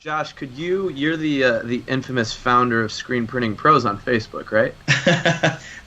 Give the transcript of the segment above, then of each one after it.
Josh, you're the infamous founder of Screen Printing Pros on Facebook, right?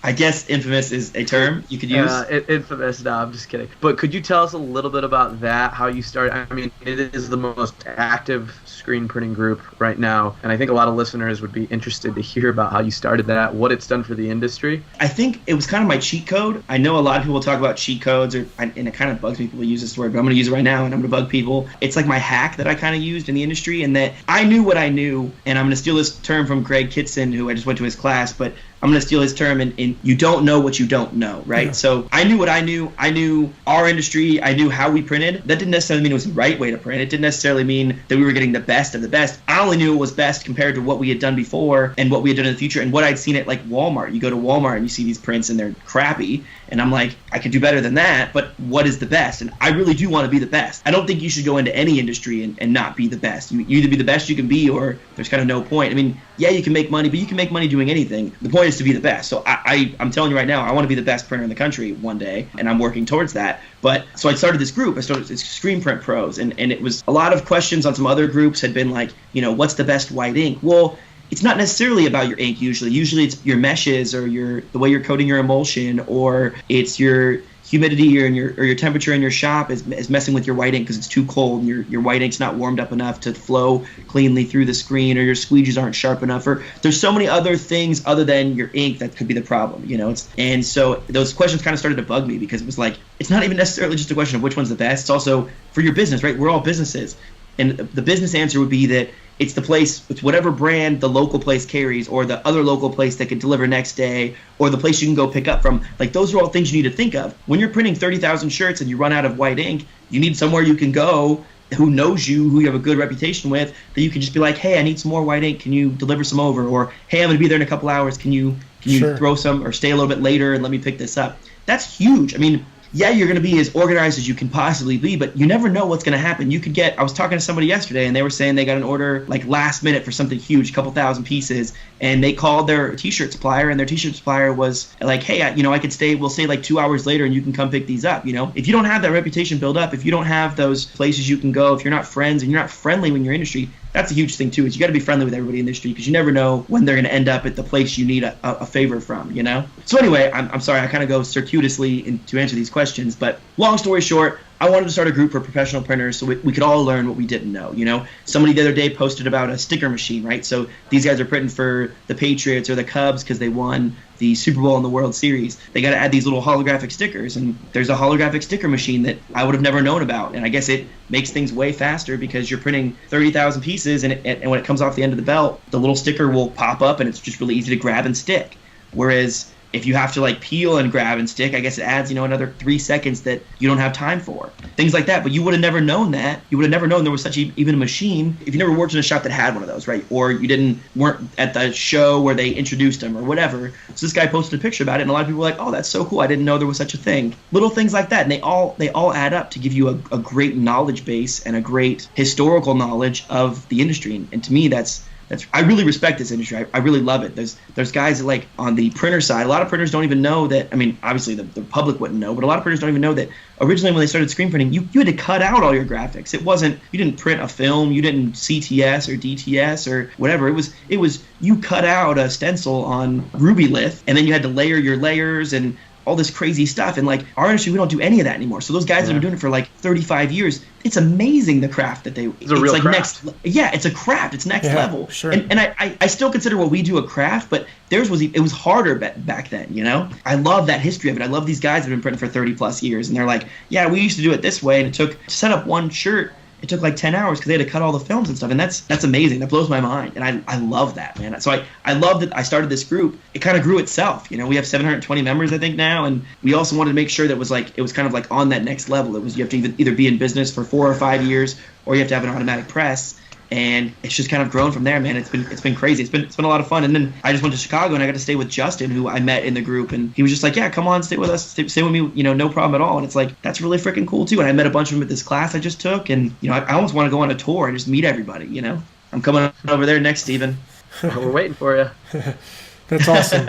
I guess infamous is a term you could use. Infamous, no, I'm just kidding. But could you tell us a little bit about that, how you started? I mean, it is the most active screen printing group right now, and I think a lot of listeners would be interested to hear about how you started that, what it's done for the industry. I think it was kind of my cheat code. I know a lot of people talk about cheat codes, and it kind of bugs me people use this word, but I'm going to use it right now, and I'm going to bug people. It's like my hack that I kind of used in the industry, and that I knew what I knew, and I'm going to steal this term from Greg Kitson, who I just went to his class, but I'm going to steal his term, and you don't know what you don't know, right? Yeah. So I knew what I knew. I knew our industry. I knew how we printed. That didn't necessarily mean it was the right way to print. It didn't necessarily mean that we were getting the best of the best. I only knew it was best compared to what we had done before and what we had done in the future and what I'd seen at like Walmart. You go to Walmart and you see these prints and they're crappy. And I'm like, I could do better than that, but what is the best? And I really do want to be the best. I don't think you should go into any industry and not be the best. You either be the best you can be or there's kind of no point. I mean, yeah, you can make money, but you can make money doing anything. The point is to be the best. So I'm telling you right now, I want to be the best printer in the country one day, and I'm working towards that. But so I started this group. I started this Screen Print Pros, and it was a lot of questions on some other groups had been like, what's the best white ink? Well, it's not necessarily about your ink usually. Usually it's your meshes or the way you're coating your emulsion, or it's your humidity or your temperature in your shop is messing with your white ink because it's too cold and your white ink's not warmed up enough to flow cleanly through the screen, or your squeegees aren't sharp enough, or there's so many other things other than your ink that could be the problem, and so those questions kind of started to bug me because it was like, it's not even necessarily just a question of which one's the best. It's also for your business, right? We're all businesses. And the business answer would be that it's the place, it's whatever brand the local place carries, or the other local place that can deliver next day, or the place you can go pick up from. Like, those are all things you need to think of. When you're printing 30,000 shirts and you run out of white ink, you need somewhere you can go who knows you, who you have a good reputation with, that you can just be like, hey, I need some more white ink. Can you deliver some over? Or, hey, I'm going to be there in a couple hours. Can you Sure. throw some or stay a little bit later and let me pick this up? That's huge. I mean, yeah, you're going to be as organized as you can possibly be, but you never know what's going to happen. I was talking to somebody yesterday, and they were saying they got an order like last minute for something huge, a couple thousand pieces, and they called their t-shirt supplier, and their t-shirt supplier was like, hey, I could we'll stay like 2 hours later and you can come pick these up. If you don't have that reputation built up, if you don't have those places you can go, if you're not friends and you're not friendly when you're in industry, that's a huge thing too, is you got to be friendly with everybody in the industry, because you never know when they're going to end up at the place you need a favor from, So anyway, I'm sorry, I kind of go circuitously to answer these questions, but long story short, I wanted to start a group for professional printers so we could all learn what we didn't know. Somebody the other day posted about a sticker machine, right? So these guys are printing for the Patriots or the Cubs because they won the Super Bowl and the World Series. They got to add these little holographic stickers, and there's a holographic sticker machine that I would have never known about. And I guess it makes things way faster because you're printing 30,000 pieces, and when it comes off the end of the belt, the little sticker will pop up, and it's just really easy to grab and stick. Whereas if you have to like peel and grab and stick, I guess it adds, another 3 seconds that you don't have time for. Things like that. But you would have never known that. You would have never known there was such even a machine if you never worked in a shop that had one of those, right? Or you weren't at the show where they introduced them or whatever. So this guy posted a picture about it, and a lot of people were like, oh, that's so cool. I didn't know there was such a thing. Little things like that. And they all add up to give you a great knowledge base and a great historical knowledge of the industry. And to me, I really respect this industry. I really love it. There's guys that, like, on the printer side, a lot of printers don't even know that. I mean, obviously the public wouldn't know, but a lot of printers don't even know that originally when they started screen printing, you had to cut out all your graphics. You didn't print a film, you didn't CTS or DTS or whatever. It was you cut out a stencil on Rubylith, and then you had to layer your layers and all this crazy stuff. And like our industry, we don't do any of that anymore. So those guys that have been doing it for like 35 years, it's amazing the craft that it's a real like craft. It's a craft. It's next level. Sure. And I still consider what we do a craft, but theirs was harder back then, I love that history of it. I love these guys that have been printing for 30 plus years, and they're like, yeah, we used to do it this way, and to set up one shirt, it took like 10 hours because they had to cut all the films and stuff. And that's amazing. That blows my mind. And I love that, man. So I love that I started this group. It kind of grew itself. We have 720 members, I think, now. And we also wanted to make sure that it was kind of like on that next level. It was, you have to either be in business for 4 or 5 years, or you have to have an automatic press. And it's just kind of grown from there, man. It's been crazy. It's been a lot of fun. And then I just went to Chicago, and I got to stay with Justin, who I met in the group, and he was just like, yeah, come on, stay with us, stay with me, no problem at all. And it's like, that's really freaking cool too. And I met a bunch of them at this class I just took, and I almost want to go on a tour and just meet everybody. I'm coming over there next, Steven. We're waiting for you. That's awesome.